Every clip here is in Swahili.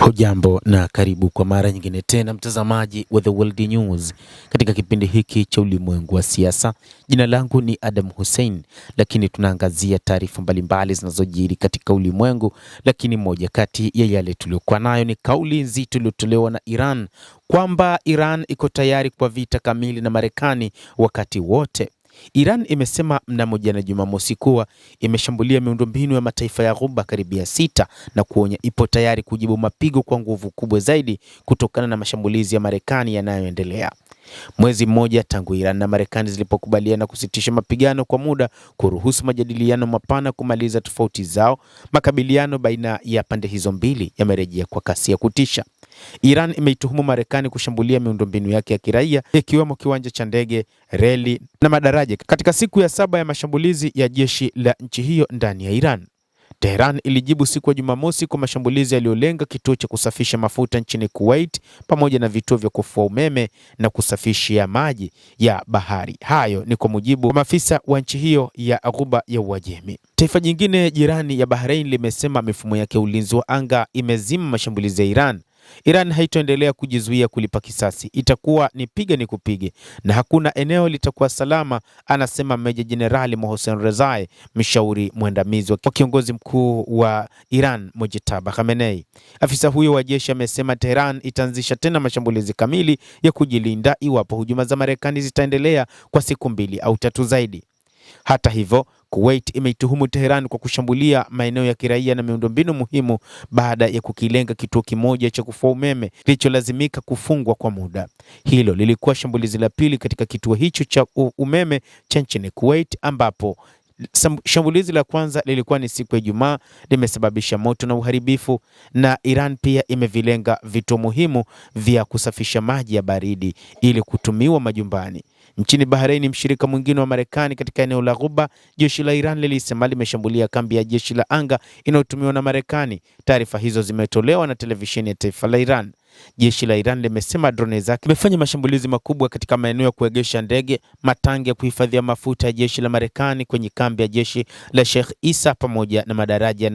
Hujambo na karibu kwa mara nyingine tena mtazamaji wa The World News katika kipindi hiki cha ulimwengu wa siasa. Jina langu ni Adam Hussein, lakini tunaangazia taarifa mbalimbali zinazojiri katika ulimwengu, lakini moja kati ya yale tuliokuwa nayo ni kauli nzito iliyotolewa na Iran kwamba Iran iko tayari kwa vita kamili na Marekani wakati wote. Iran imesema mnamo jana Jumamosi kuwa imeshambulia miundombinu ya mataifa ya Ghuba karibia 6 na kuonya ipo tayari kujibu mapigo kwa nguvu kubwa zaidi kutokana na mashambulizi ya Marekani yanayoendelea. Mwezi mmoja tangu Iran na Marekani zilipokubaliana kusitisha mapigano kwa muda kuruhusu majadiliano mapana kumaliza tofauti zao, makabiliano baina ya pande hizo mbili yamerejea kwa kasi ya kutisha. Iran imeituhumu Marekani kushambulia miundombinu yake ya kiraia ikiwemo kiwanja cha ndege, reli na madaraja katika siku ya 7 ya mashambulizi ya jeshi la nchi hiyo ndani ya Iran. Tehran ilijibu siku ya Jumamosi kwa mashambulizi yaliyolenga kituo cha kusafisha mafuta nchini Kuwait pamoja na vituo vya kufua umeme na kusafishia maji ya bahari. Hayo ni kwa mujibu wa maafisa wa nchi hiyo ya Ghuba ya Uajemi. Taifa jingine jirani ya Bahrain limesema mifumo yake ya ulinzi wa anga imezima mashambulizi ya Iran. Iran haitoendelea kujizuia kulipa kisasi, itakuwa ni piga ni kupige na hakuna eneo litakuwa salama, anasema Meja Jenerali Mohsen Rezai, mshauri mwandamizi wa kiongozi mkuu wa Iran Mojtaba Khamenei. Afisa huyo wa jeshi amesema Tehran itaanzisha tena mashambulizi kamili ya kujilinda iwapo hujuma za Marekani zitaendelea kwa siku 2 au 3 zaidi. Hata hivyo, Kuwait imeituhumu Tehran kwa kushambulia maeneo ya kiraia na miundombinu muhimu baada ya kukilenga kituo kimoja cha kufua umeme kilicholazimika kufungwa kwa muda. Hilo lilikuwa shambulizi la pili katika kituo hicho cha umeme cha nchini Kuwait, ambapo shambulizi la kwanza lilikuwa ni siku ya Ijumaa, limesababisha moto na uharibifu, na Iran pia imevilenga vituo muhimu vya kusafisha maji ya baridi ili kutumiwa majumbani. Nchini Bahrain, mshirika mwingine wa Marekani katika eneo la Ghuba, jeshi la Iran lilisema limeshambulia kambi ya jeshi la anga inayotumiwa na Marekani. Taarifa hizo zimetolewa na televisheni ya taifa la Iran. Jeshi la Iran limesema drone zake imefanya mashambulizi makubwa katika maeneo ya kuegesha ndege, matangi ya kuhifadhia mafuta ya jeshi la Marekani kwenye kambi ya jeshi la Sheikh Issa pamoja na madaraja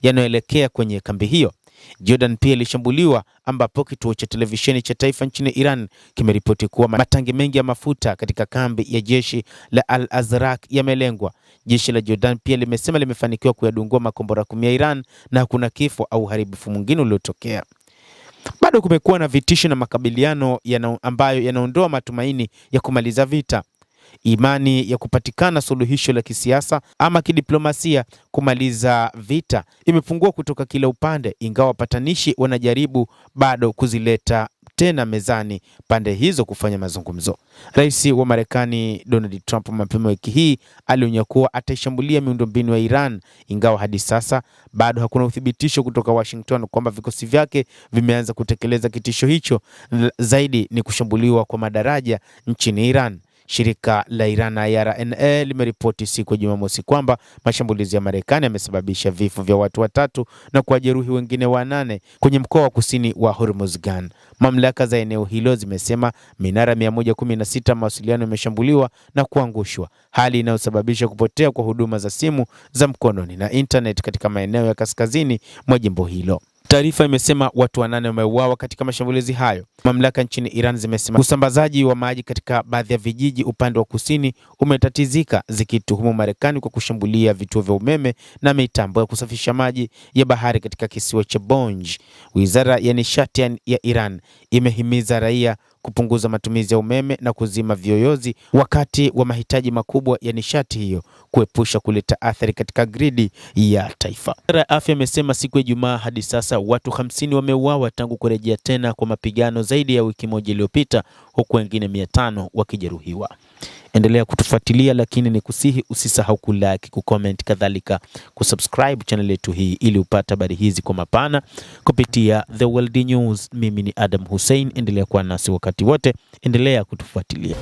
yanayoelekea kwenye kambi hiyo. Jordan pia ilishambuliwa, ambapo kituo cha televisheni cha taifa nchini Iran kimeripoti kuwa matangi mengi ya mafuta katika kambi ya jeshi la Al-Azraq yamelengwa. Jeshi la Jordan pia limesema limefanikiwa kuyadungua makombora 10 ya Iran na hakuna kifo au uharibifu mwingine uliotokea. Bado kumekuwa na vitisho na makabiliano ambayo yanaondoa matumaini ya kumaliza vita. Imani ya kupatikana suluhisho la kisiasa ama kidiplomasia kumaliza vita imepungua kutoka kila upande, ingawa wapatanishi wanajaribu bado kuzileta tena mezani pande hizo kufanya mazungumzo. Rais wa Marekani Donald Trump mapema wiki hii alionya kuwa ataishambulia miundombinu ya Iran, ingawa hadi sasa bado hakuna uthibitisho kutoka Washington kwamba vikosi vyake vimeanza kutekeleza kitisho hicho. Zaidi ni kushambuliwa kwa madaraja nchini Iran. Shirika la Iran IRNA limeripoti siku ya Jumamosi kwamba mashambulizi ya Marekani yamesababisha vifo vya watu 3 na kujeruhi wengine 8 kwenye mkoa wa kusini wa Hormozgan. Mamlaka za eneo hilo zimesema minara 116 mawasiliano imeshambuliwa na kuangushwa, hali inayosababisha kupotea kwa huduma za simu za mkononi na internet katika maeneo ya kaskazini mwa jimbo hilo. Taarifa imesema watu 8 wameuawa katika mashambulizi hayo. Mamlaka nchini Iran zimesema usambazaji wa maji katika baadhi ya vijiji upande wa kusini umetatizika, zikituhumu Marekani kwa kushambulia vituo vya umeme na mitambo ya kusafisha maji ya bahari katika kisiwa cha Bonj. Wizara ya nishati ya Iran imehimiza raia kupunguza matumizi ya umeme na kuzima viyoyozi wakati wa mahitaji makubwa ya nishati hiyo, kuepusha kuleta athari katika gridi ya taifa. Wizara ya afya imesema siku ya Ijumaa hadi sasa watu 50 wameuawa tangu kurejea tena kwa mapigano zaidi ya wiki moja iliyopita, huku wengine 500 wakijeruhiwa. Endelea kutufuatilia, lakini ni kusihi usisahau kulike, kucomment, kadhalika kusubscribe channel yetu hii ili upate habari hizi kwa mapana kupitia The World News. Mimi ni Adam Hussein, endelea kuwa nasi wakati wote, endelea kutufuatilia.